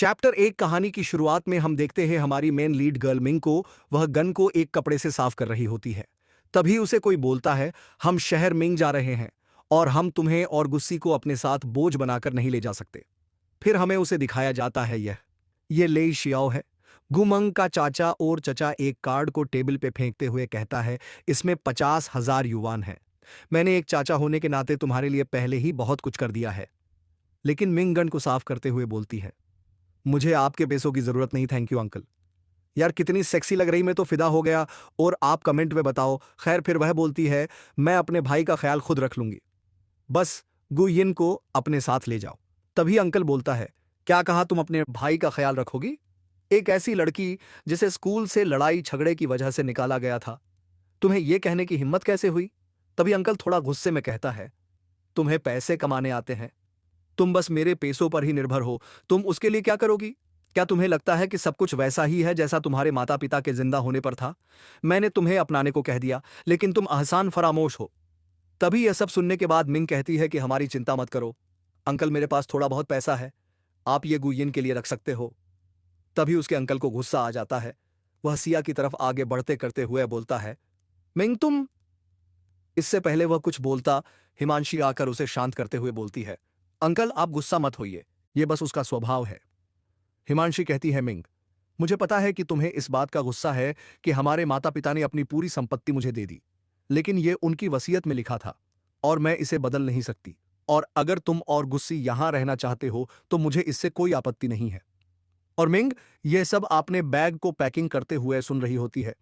Chapter 1 कहानी की शुरुआत में हम देखते हैं हमारी मेन लीड गर्ल मिंग को। वह गन को एक कपड़े से साफ कर रही होती है। तभी उसे कोई बोलता है, हम शहर मिंग जा रहे हैं और हम तुम्हें और गुस्सी को अपने साथ बोझ बनाकर नहीं ले जा सकते। फिर हमें उसे दिखाया जाता है ये लेई शियाओ है। गुमंग का चाचा और चचा एक कार्ड को टेबल पे फेंकते हुए कहता है, इसमें 50,000 युवान हैं। मैंने एक चाचा होने के नाते तुम्हारे लिए पहले ही बहुत कुछ कर दिया है। लेकिन मिंग गन को साफ करते हुए बोलती है, मुझे आपके पैसों की जरूरत नहीं, थैंक यू अंकल। यार कितनी सेक्सी लग रही, मैं तो फिदा हो गया। और आप कमेंट में बताओ। खैर फिर वह बोलती है, मैं अपने भाई का ख्याल खुद रख लूंगी, बस गुयिन को अपने साथ ले जाओ। तभी अंकल बोलता है, क्या कहा, तुम अपने भाई का ख्याल रखोगी? एक ऐसी लड़की जिसे स्कूल से लड़ाई झगड़े की वजह से निकाला गया था, तुम्हें यह कहने की हिम्मत कैसे हुई? तभी अंकल थोड़ा गुस्से में कहता है, तुम्हें पैसे कमाने आते हैं, तुम बस मेरे पैसों पर ही निर्भर हो, तुम उसके लिए क्या करोगी? क्या तुम्हें लगता है कि सब कुछ वैसा ही है जैसा तुम्हारे माता पिता के जिंदा होने पर था? मैंने तुम्हें अपनाने को कह दिया, लेकिन तुम आसान फरामोश हो। तभी यह सब सुनने के बाद मिंग कहती है कि हमारी चिंता मत करो अंकल, मेरे पास थोड़ा बहुत पैसा है, आप ये गुयिन के लिए रख सकते हो। तभी उसके अंकल को गुस्सा आ जाता है। वह सिया की तरफ आगे बढ़ते करते हुए बोलता है, मिंग तुम। इससे पहले वह कुछ बोलता, हिमांशी आकर उसे शांत करते हुए बोलती है, अंकल आप गुस्सा मत होइए, यह बस उसका स्वभाव है। हिमांशी कहती है, मिंग मुझे पता है कि तुम्हें इस बात का गुस्सा है कि हमारे माता पिता ने अपनी पूरी संपत्ति मुझे दे दी, लेकिन यह उनकी वसीयत में लिखा था और मैं इसे बदल नहीं सकती। और अगर तुम और गुस्सी यहां रहना चाहते हो तो मुझे इससे कोई आपत्ति नहीं है। और मिंग यह सब आपने बैग को पैकिंग करते हुए सुन रही होती है।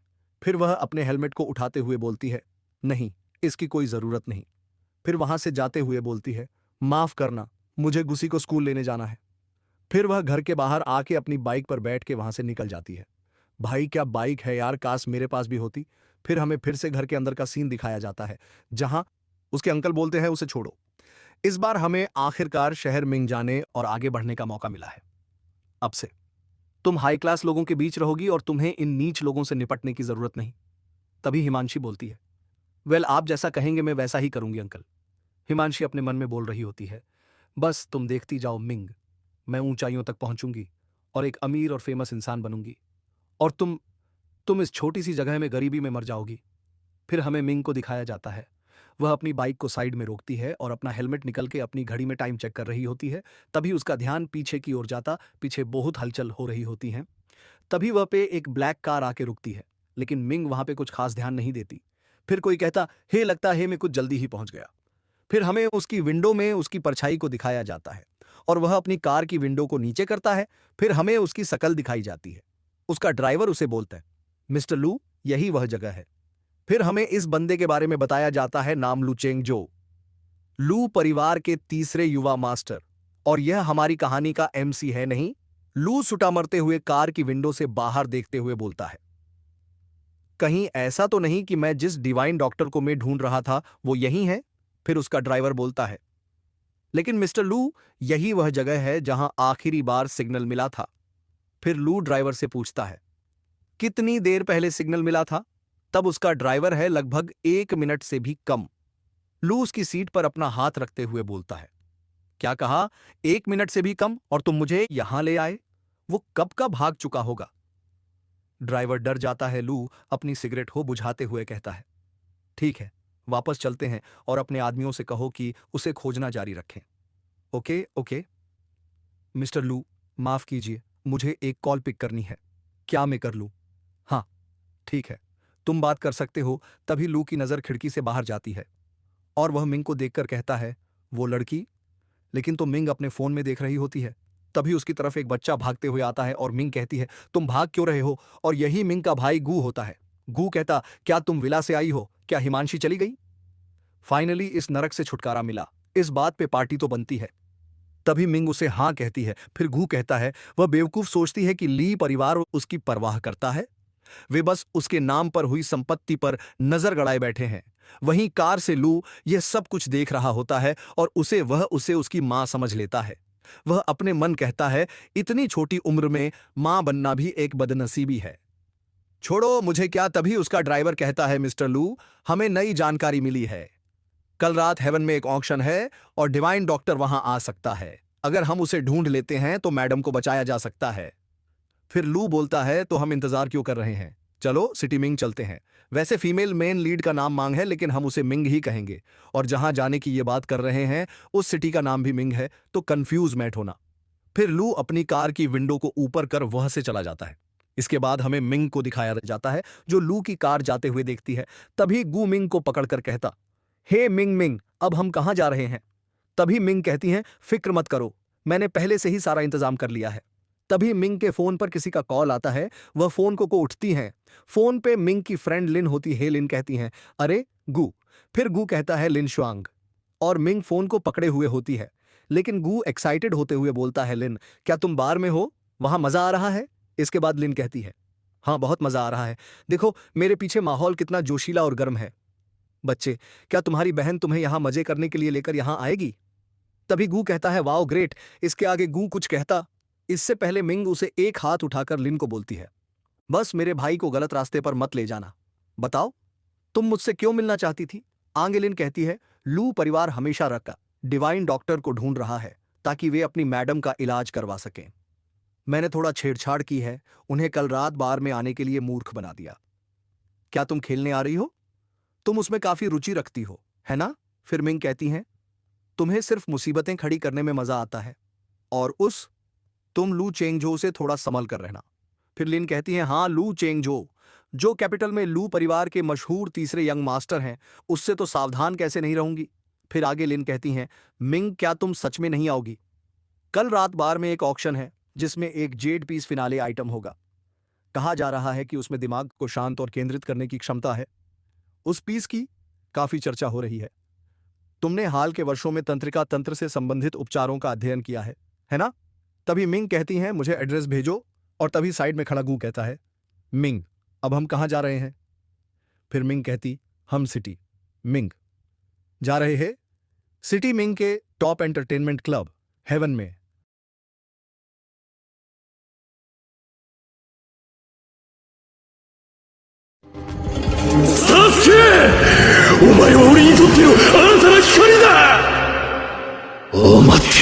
फिर वह अपने हेलमेट को उठाते हुए बोलती है, नहीं, इसकी कोई जरूरत नहीं। फिर वहां से जाते हुए बोलती है, माफ करना, मुझे गुस्सी को स्कूल लेने जाना है। फिर वह घर के बाहर आके अपनी बाइक पर बैठ के वहां से निकल जाती है। भाई क्या बाइक है यार, काश मेरे पास भी होती। फिर हमें फिर से घर के अंदर का सीन दिखाया जाता है जहां उसके अंकल बोलते हैं, उसे छोड़ो। इस बार हमें आखिरकार शहर मिंग जाने और आगे बढ़ने का मौका मिला है। अब से तुम हाई क्लास लोगों के बीच रहोगी और तुम्हें इन नीच लोगों से निपटने की जरूरत नहीं। तभी हिमांशी बोलती है, वेल आप जैसा कहेंगे मैं वैसा ही करूंगी अंकल। हिमांशी अपने मन में बोल रही होती है, बस तुम देखती जाओ मिंग, मैं ऊंचाइयों तक पहुंचूंगी और एक अमीर और फेमस इंसान बनूंगी, और तुम इस छोटी सी जगह में गरीबी में मर जाओगी। फिर हमें मिंग को दिखाया जाता है, वह अपनी बाइक को साइड में रोकती है और अपना हेलमेट निकल के अपनी घड़ी में टाइम चेक कर रही होती है। तभी उसका ध्यान पीछे की ओर जाता, पीछे बहुत हलचल हो रही होती है। तभी वह पे एक ब्लैक कार आके रुकती है, लेकिन मिंग वहां पे कुछ खास ध्यान नहीं देती। फिर कोई कहता, हे लगता है मैं कुछ जल्दी ही पहुंच गया। फिर हमें उसकी विंडो में उसकी परछाई को दिखाया जाता है और वह अपनी कार की विंडो को नीचे करता है। फिर हमें उसकी शकल दिखाई जाती है। उसका ड्राइवर उसे बोलता है, मिस्टर लू, यही वह जगह है। फिर हमें इस बंदे के बारे में बताया जाता है, नाम लू चेंग जो, लू परिवार के तीसरे युवा मास्टर, और यह हमारी कहानी का एमसी है नहीं। लू सुटा मरते हुए कार की विंडो से बाहर देखते हुए बोलता है, कहीं ऐसा तो नहीं कि मैं जिस डिवाइन डॉक्टर को मैं ढूंढ रहा था वो यही है? फिर उसका ड्राइवर बोलता है, लेकिन मिस्टर लू, यही वह जगह है जहां आखिरी बार सिग्नल मिला था। फिर लू ड्राइवर से पूछता है, कितनी देर पहले सिग्नल मिला था? तब उसका ड्राइवर है, लगभग 1 मिनट से भी कम। लू उसकी सीट पर अपना हाथ रखते हुए बोलता है, क्या कहा, 1 मिनट से भी कम, और तुम मुझे यहां ले आए? वो कब का भाग चुका होगा। ड्राइवर डर जाता है। लू अपनी सिगरेट हो बुझाते हुए कहता है, ठीक है, वापस चलते हैं और अपने आदमियों से कहो कि उसे खोजना जारी रखें। Okay okay. मिस्टर लू, माफ कीजिए, मुझे एक कॉल पिक करनी है, क्या मैं कर लूं? हाँ ठीक है, तुम बात कर सकते हो। तभी लू की नजर खिड़की से बाहर जाती है और वह मिंग को देखकर कहता है, वो लड़की? लेकिन तो मिंग अपने फोन में देख रही होती है। तभी उसकी तरफ एक बच्चा भागते हुए आता है और मिंग कहती है, तुम भाग क्यों रहे हो? और यही मिंग का भाई गू होता है। गू कहता, क्या तुम विला से आई हो? क्या हिमांशी चली गई? फाइनली इस नरक से छुटकारा मिला, इस बात पे पार्टी तो बनती है। तभी मिंग उसे हाँ कहती है। फिर गू कहता है, वह बेवकूफ सोचती है कि ली परिवार उसकी परवाह करता है, वे बस उसके नाम पर हुई संपत्ति पर नजर गड़ाए बैठे हैं। वहीं कार से लू यह सब कुछ देख रहा होता है और उसे उसकी मां समझ लेता है। वह अपने मन कहता है, इतनी छोटी उम्र में मां बनना भी एक बदनसीबी है। छोड़ो मुझे क्या। तभी उसका ड्राइवर कहता है, मिस्टर लू, हमें नई जानकारी मिली है, कल रात हेवन में एक ऑक्शन है और डिवाइन डॉक्टर वहां आ सकता है। अगर हम उसे ढूंढ लेते हैं तो मैडम को बचाया जा सकता है। फिर लू बोलता है, तो हम इंतजार क्यों कर रहे हैं, चलो सिटी मिंग चलते हैं। वैसे फीमेल मेन लीड का नाम मांग है, लेकिन हम उसे मिंग ही कहेंगे। और जहां जाने की ये बात कर रहे हैं उस सिटी का नाम भी मिंग है, तो कंफ्यूज मत होना। फिर लू अपनी कार की विंडो को ऊपर कर वह से चला जाता है। इसके बाद हमें मिंग को दिखाया जाता है, जो लू की कार जाते हुए देखती है। तभी गू मिंग को पकड़कर कहता, हे मिंग मिंग, अब हम कहां जा रहे हैं। तभी मिंग कहती हैं, फिक्र मत करो, मैंने पहले से ही सारा इंतजाम कर लिया है। तभी मिंग के फोन पर किसी का कॉल आता है। वह फोन को उठती हैं। फोन पे मिंग की फ्रेंड लिन होती है। लिन कहती हैं, अरे गू। फिर गू कहता है, लिन शुआंग। और मिंग फोन को पकड़े हुए होती है। लेकिन गू एक्साइटेड होते हुए बोलता है, लिन क्या तुम बार में हो, वहां मजा आ रहा है। इसके बाद लिन कहती है, हाँ बहुत मजा आ रहा है, देखो मेरे पीछे माहौल कितना जोशीला और गर्म है। बच्चे, क्या तुम्हारी बहन तुम्हें यहां मजे करने के लिए लेकर यहां आएगी। तभी गू कहता है, वाओ ग्रेट। इसके आगे गू कुछ कहता, इससे पहले मिंग उसे एक हाथ उठाकर लिन को बोलती है, बस मेरे भाई को गलत रास्ते पर मत ले जाना। बताओ तुम मुझसे क्यों मिलना चाहती थी। आगे लिन कहती है, लू परिवार हमेशा रखा डिवाइन डॉक्टर को ढूंढ रहा है ताकि वे अपनी मैडम का इलाज करवा सकें। मैंने थोड़ा छेड़छाड़ की है, उन्हें कल रात बार में आने के लिए मूर्ख बना दिया। क्या तुम खेलने आ रही हो, तुम उसमें काफी रुचि रखती हो, है ना। फिर मिंग कहती हैं, तुम्हें सिर्फ मुसीबतें खड़ी करने में मजा आता है। और तुम लू चेंगझो से थोड़ा संभल कर रहना। फिर लिन कहती हैं, हाँ लू चेंगझो, जो कैपिटल में लू परिवार के मशहूर तीसरे यंग मास्टर हैं, उससे तो सावधान कैसे नहीं रहूंगी। फिर आगे लिन कहती हैं, मिंग क्या तुम सच में नहीं आओगी। कल रात बार में एक ऑक्शन है जिसमें एक जेड पीस फिनाले आइटम होगा। कहा जा रहा है कि उसमें दिमाग को शांत और केंद्रित करने की क्षमता है। उस पीस की काफी चर्चा हो रही है। तुमने हाल के वर्षों में तंत्रिका तंत्र से संबंधित उपचारों का अध्ययन किया है ना। तभी मिंग कहती हैं, मुझे एड्रेस भेजो। और तभी साइड में खड़ा गू कहता है, मिंग अब हम कहां जा रहे हैं। फिर मिंग कहती, हम सिटी मिंग जा रहे हैं, सिटी मिंग के टॉप एंटरटेनमेंट क्लब हेवन में। サスケ、お前は俺にとっての新たな光だ。お待て。